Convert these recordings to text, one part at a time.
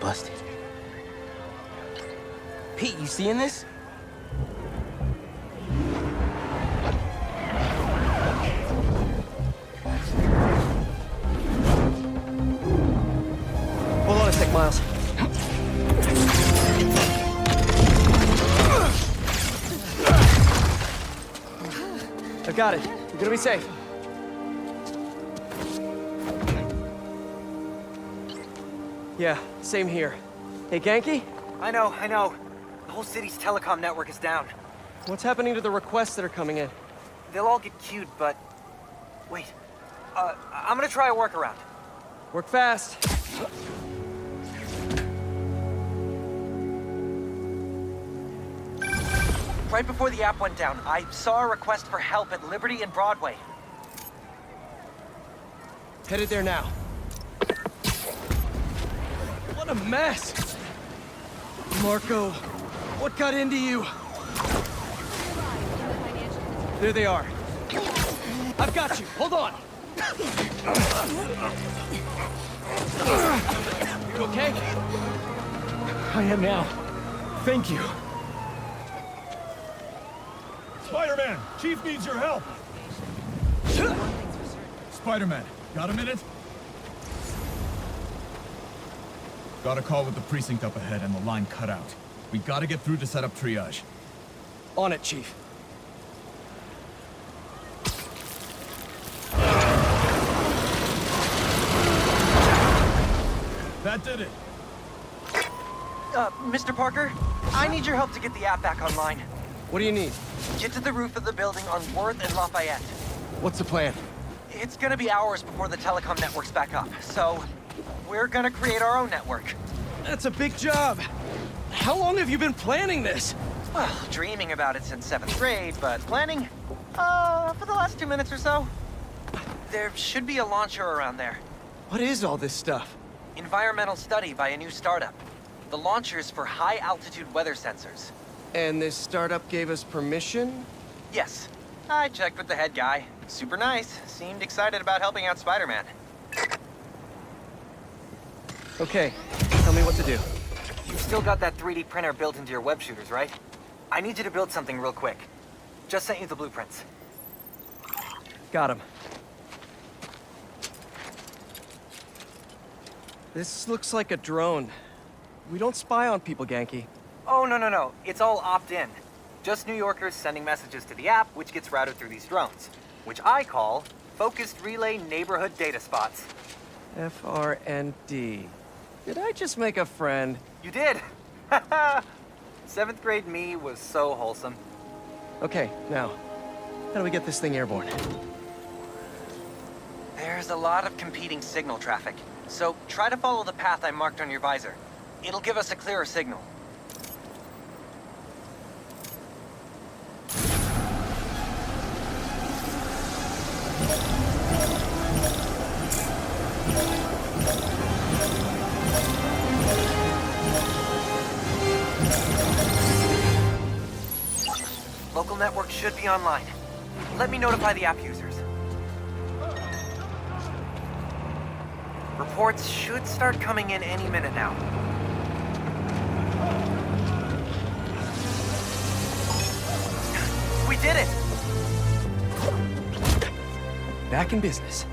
busted. Pete, you seeing this? Hold on a sec, Miles. I got it. You're gonna be safe. Yeah, same here. Hey, Genki? I know. The whole city's telecom network is down. What's happening to the requests that are coming in? They'll all get queued, but... Wait. I'm gonna try a workaround. Work fast. Right before the app went down, I saw a request for help at Liberty and Broadway. Headed there now. What a mess! Marco, what got into you? There they are. I've got you. Hold on. You okay? I am now. Thank you. Spider-Man! Chief needs your help! Spider-Man, got a minute? Got a call with the precinct up ahead and the line cut out. We gotta get through to set up triage. On it, Chief. That did it. Mr. Parker, I need your help to get the app back online. What do you need? Get to the roof of the building on Worth and Lafayette. What's the plan? It's gonna be hours before the telecom network's back up, so we're gonna create our own network. That's a big job. How long have you been planning this? Well, dreaming about it since 7th grade, but planning? For the last 2 minutes or so. There should be a launcher around there. What is all this stuff? Environmental study by a new startup. The launcher's for high-altitude weather sensors. And this startup gave us permission? Yes. I checked with the head guy. Super nice. Seemed excited about helping out Spider-Man. Okay, tell me what to do. You've still got that 3D printer built into your web shooters, right? I need you to build something real quick. Just sent you the blueprints. Got him. This looks like a drone. We don't spy on people, Genki. Oh, no. It's all opt-in. Just New Yorkers sending messages to the app, which gets routed through these drones, which I call Focused Relay Neighborhood Data Spots. FRND. Did I just make a friend? You did! 7th grade me was so wholesome. Okay, now, how do we get this thing airborne? There's a lot of competing signal traffic, so try to follow the path I marked on your visor. It'll give us a clearer signal. Local network should be online. Let me notify the app users. Reports should start coming in any minute now. We did it! Back in business.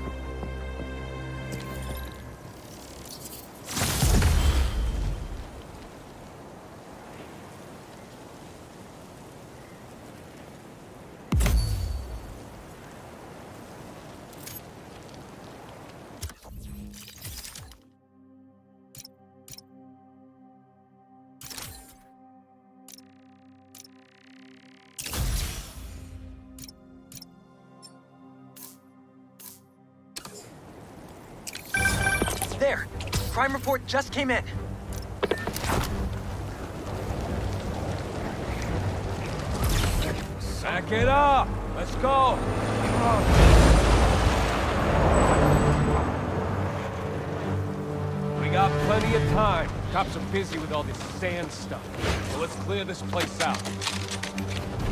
There! Crime report just came in. Back it up! Let's go! We got plenty of time. Cops are busy with all this sand stuff. So let's clear this place out.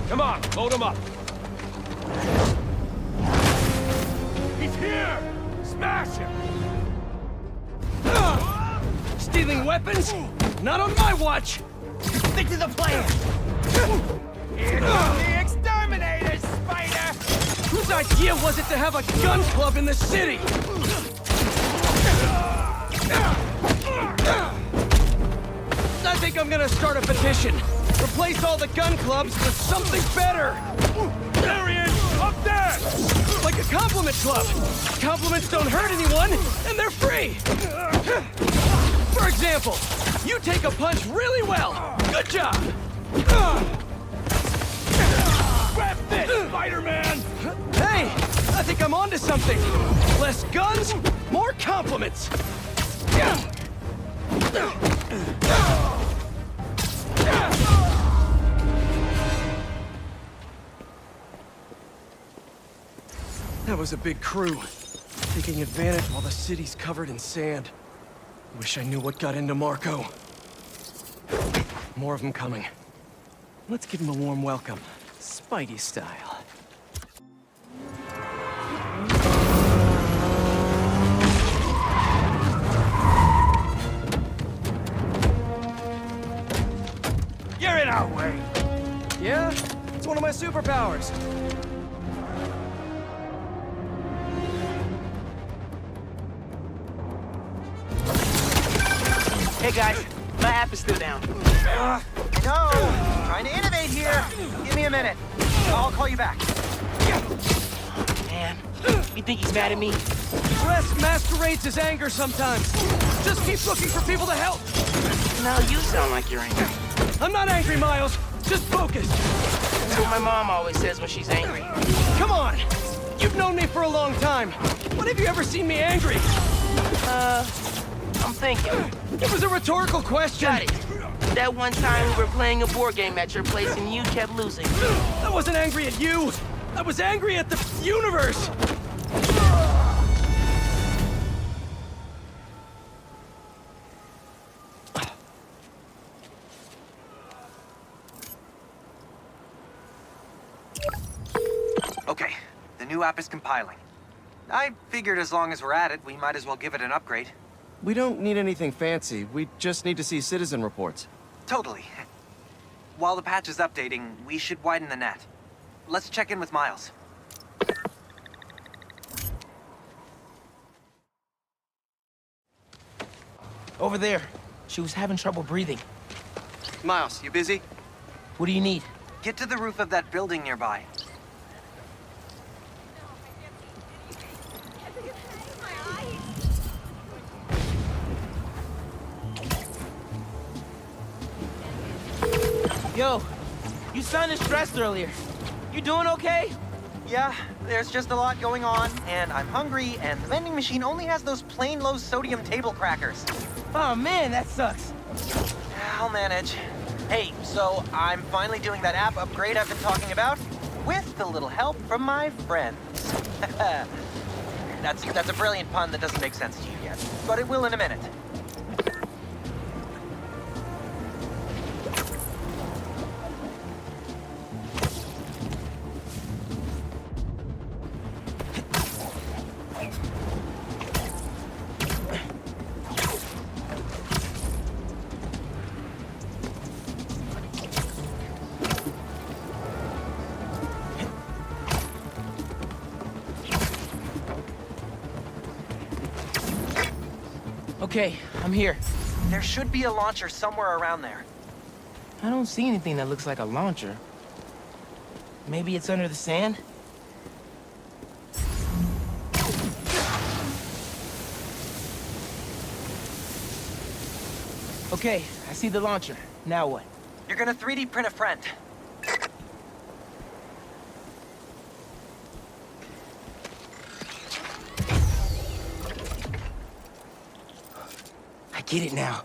Come on, load them up! He's here! Smash him! Stealing weapons? Not on my watch! Stick to the plan! Here come the exterminators, Spider! Whose idea was it to have a gun club in the city? I think I'm gonna start a petition. Replace all the gun clubs with something better! There he is! Up there! Like a compliment club! Compliments don't hurt anyone, and they're free! For example, you take a punch really well! Good job! Grab this, Spider-Man! Hey! I think I'm onto something! Less guns, more compliments! That was a big crew. Taking advantage while the city's covered in sand. Wish I knew what got into Marco. More of them coming. Let's give him a warm welcome. Spidey style. You're in our way! Yeah? It's one of my superpowers. Hey guys, my app is still down. I know! Trying to innovate here! Give me a minute. I'll call you back. Man, you think he's mad at me? Stress masquerades as anger sometimes. Just keep looking for people to help. No, you sound like you're angry. I'm not angry, Miles. Just focused. That's what my mom always says when she's angry. Come on. You've known me for a long time. When have you ever seen me angry? I'm thinking. It was a rhetorical question. Got it. That one time we were playing a board game at your place and you kept losing. I wasn't angry at you. I was angry at the universe. Okay, the new app is compiling. I figured as long as we're at it, we might as well give it an upgrade. We don't need anything fancy. We just need to see citizen reports. Totally. While the patch is updating, we should widen the net. Let's check in with Miles. Over there. She was having trouble breathing. Miles, you busy? What do you need? Get to the roof of that building nearby. Yo, you sounded stressed earlier. You doing okay? Yeah, there's just a lot going on, and I'm hungry, and the vending machine only has those plain low-sodium table crackers. Oh man, that sucks. I'll manage. Hey, so I'm finally doing that app upgrade I've been talking about, with a little help from my friends. That's a brilliant pun that doesn't make sense to you yet, but it will in a minute. Okay, I'm here. There should be a launcher somewhere around there. I don't see anything that looks like a launcher. Maybe it's under the sand? Okay, I see the launcher. Now what? You're gonna 3D print a friend. I get it now.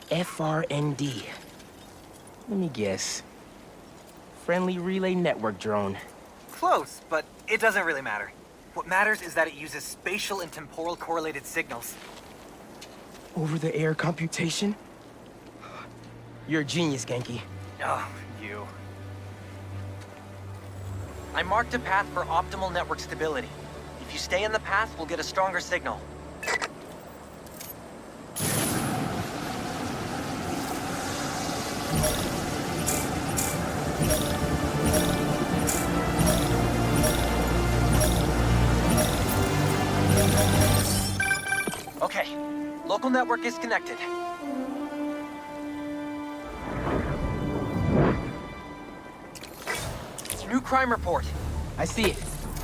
FRND. Let me guess. Friendly Relay Network drone. Close, but it doesn't really matter. What matters is that it uses spatial and temporal correlated signals. Over-the-air computation? You're a genius, Genki. Oh, you. I marked a path for optimal network stability. If you stay in the path, we'll get a stronger signal. Okay, local network is connected. New crime report. I see it.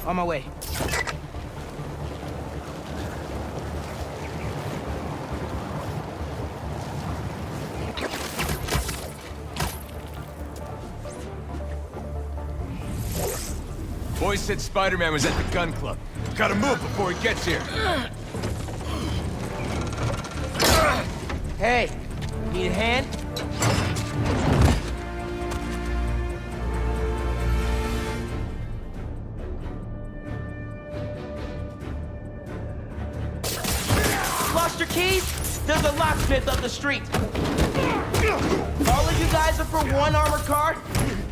On my way. Boys said Spiderman was at the gun club. Gotta move before he gets here. Hey, need a hand? Lost your keys? There's a locksmith up the street. All of you guys are for one armored car?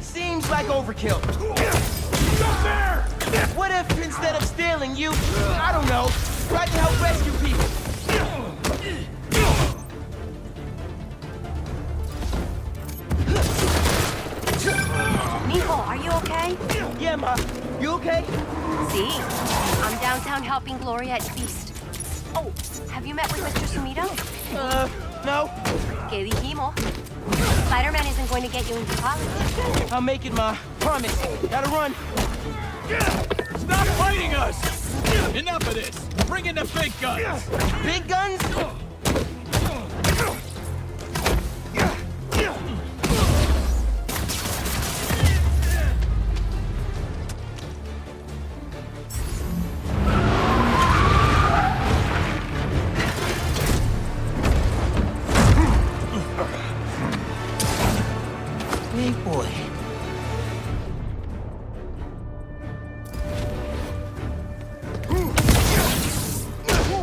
Seems like overkill. Stop there! What if, instead of stealing, you, I don't know, tried to help rescue people? Nico, are you okay? Yeah, Ma. You okay? See? I'm downtown helping Gloria at Feast. Oh, have you met with Mr. Sumito? No. Que dijimos? Spider-Man isn't going to get you into college. I'll make it, Ma. Promise. Gotta run. Stop fighting us! Enough of this! Bring in the big guns! Big guns? Big boy.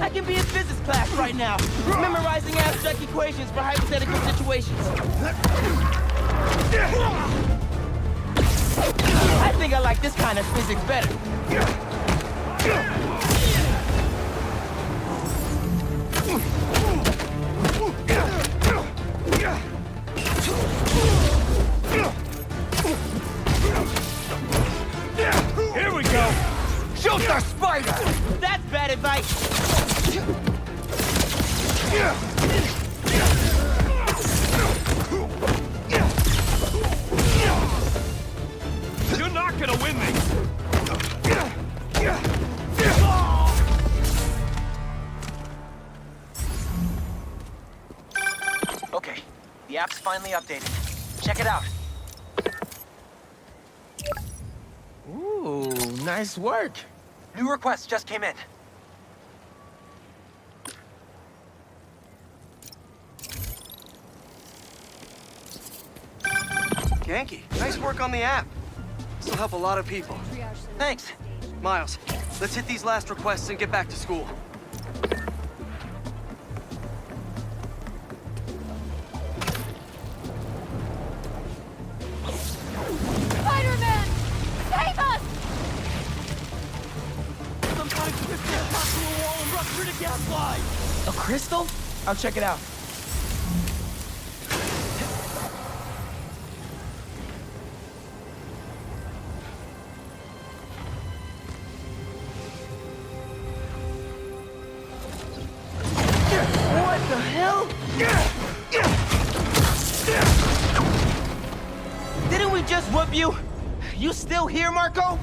I can be in physics class right now, memorizing abstract equations for hypothetical situations. I think I like this kind of physics better. Here we go! Shoot the spider! That's bad advice. You're not gonna win me! Okay, the app's finally updated. Check it out. Ooh, nice work. New requests just came in. Yankee, nice work on the app. This will help a lot of people. Thanks. Miles, let's hit these last requests and get back to school. Spider-Man! Save us! Some kind of crystal stuck to a wall and ruptured a gas line! A crystal? I'll check it out. What the hell? Didn't we just whoop you? You still here, Marco?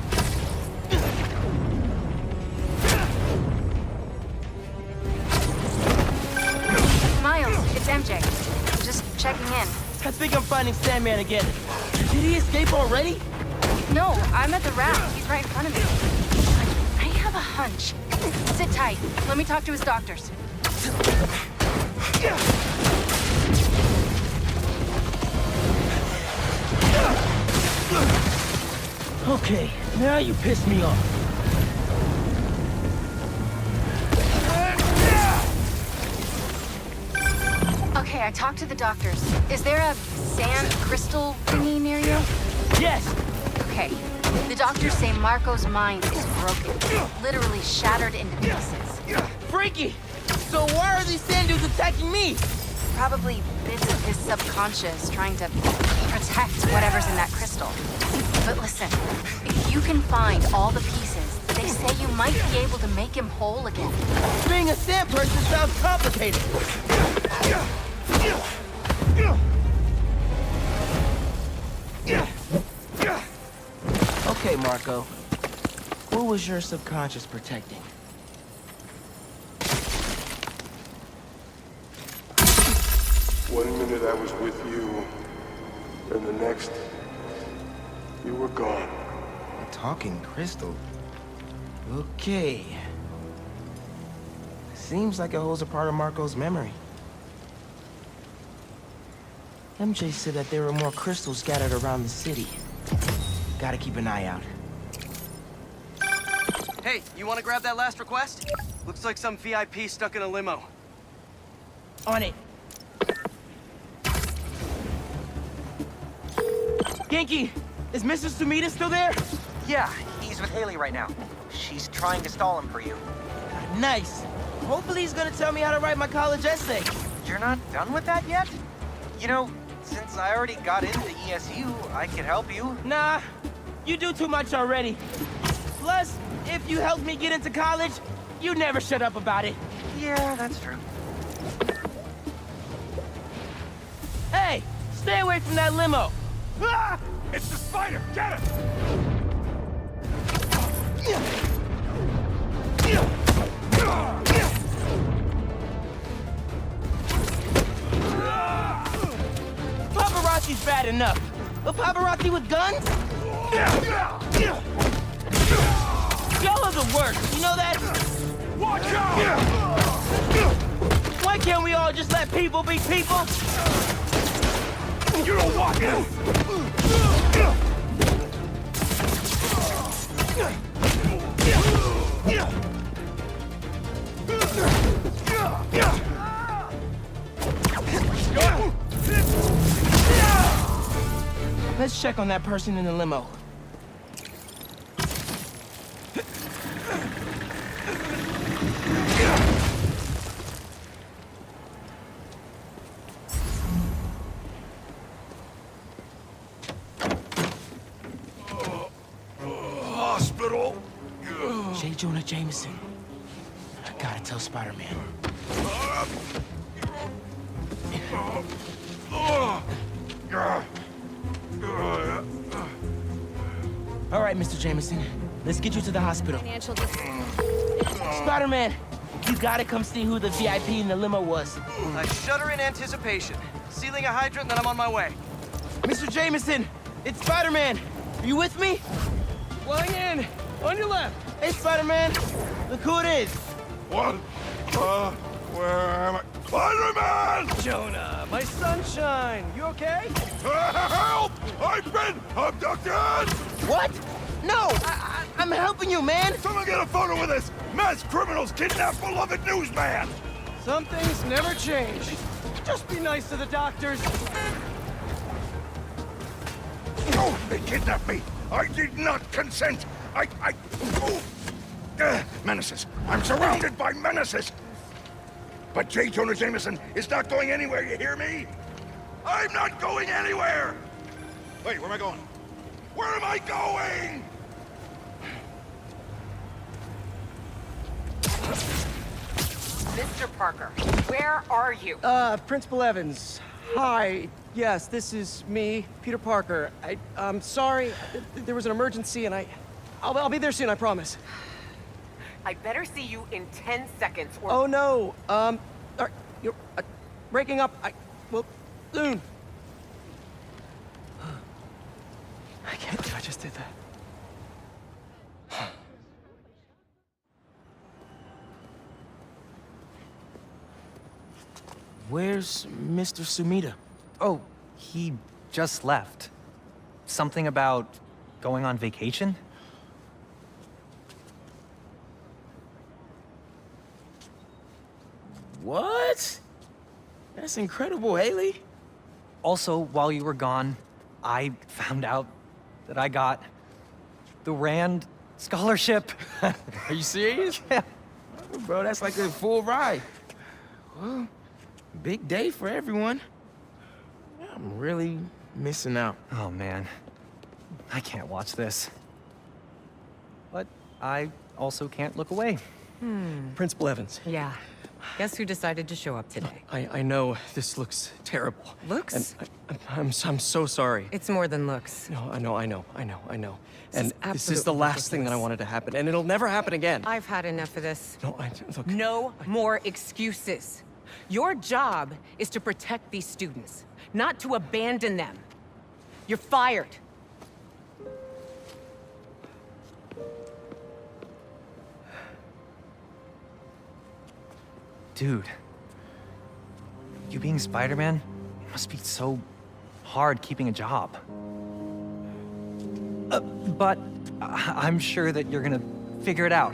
Miles, it's MJ. Just checking in. I think I'm finding Sandman again. Did he escape already? No, I'm at the raft. He's right in front of me. I have a hunch. Sit tight. Let me talk to his doctors. Okay, now you piss me off. Okay, I talked to the doctors. Is there a sand crystal thingy near you? Yes! Okay. The doctors say Marco's mind is broken. Literally shattered into pieces. Freaky! So why are these sand dudes attacking me? Probably bits of his subconscious trying to protect whatever's in that crystal. But listen, if you can find all the pieces, they say you might be able to make him whole again. Being a sand person sounds complicated. Okay, Marco. What was your subconscious protecting? One minute I was with you, and the next, you were gone. A talking crystal. Okay. Seems like it holds a part of Marco's memory. MJ said that there were more crystals scattered around the city. Gotta keep an eye out. Hey, you want to grab that last request? Looks like some VIP stuck in a limo. On it. Genki, is Mr. Sumida still there? Yeah, he's with Haley right now. She's trying to stall him for you. Nice. Hopefully he's gonna tell me how to write my college essay. You're not done with that yet? You know, since I already got into ESU, I could help you. Nah, you do too much already. Plus, if you helped me get into college, you never shut up about it. Yeah, that's true. Hey, stay away from that limo. Ah! It's the spider! Get it! Paparazzi's bad enough, but paparazzi with guns? Y'all are the worst, you know that? Watch out! Why can't we all just let people be people? You don't want this! Let's check on that person in the limo. Hospital? J. Jonah Jameson. I gotta tell Spider-Man. All right, Mr. Jameson. Let's get you to the hospital. Financial Spider-Man, you gotta come see who the VIP in the limo was. I shudder in anticipation. Sealing a hydrant, then I'm on my way. Mr. Jameson, it's Spider-Man. Are you with me? Flying in! On your left! Hey, Spider-Man. Look who it is. What? Where am I? Spider-Man! Jonah, my sunshine! You okay? Help! I've been abducted! What? No, I'm helping you, man. Someone get a photo of this! Mass criminals kidnap beloved newsman! Some things never change. Just be nice to the doctors. Oh, they kidnapped me! I did not consent! Oh. Menaces! I'm surrounded by menaces! But J. Jonah Jameson is not going anywhere, you hear me? I'm not going anywhere! Wait, where am I going? Where am I going? Mr. Parker, where are you? Principal Evans. Hi. Yes, this is me, Peter Parker. I'm sorry. There was an emergency and I'll be there soon, I promise. I better see you in 10 seconds or... Oh no. All right, you're breaking up. Well, soon. I can't believe I just did that. Where's Mr. Sumida? Oh, he just left. Something about going on vacation? What? That's incredible, Haley. Also, while you were gone, I found out that I got the Rand scholarship. Are you serious? Yeah. Bro, that's like a full ride. Well, big day for everyone. I'm really missing out. Oh man, I can't watch this. But I also can't look away. Principal Evans. Yeah. Guess who decided to show up today? I know this looks terrible. Looks? And I'm so sorry. It's more than looks. No, I know. This is And this is the absolutely last thing that I ridiculous. wanted to happen, and it'll never happen again. I've had enough of this. No, look. No more excuses. Your job is to protect these students, not to abandon them. You're fired. Dude, you being Spider-Man must be so hard keeping a job. But I'm sure that you're gonna figure it out.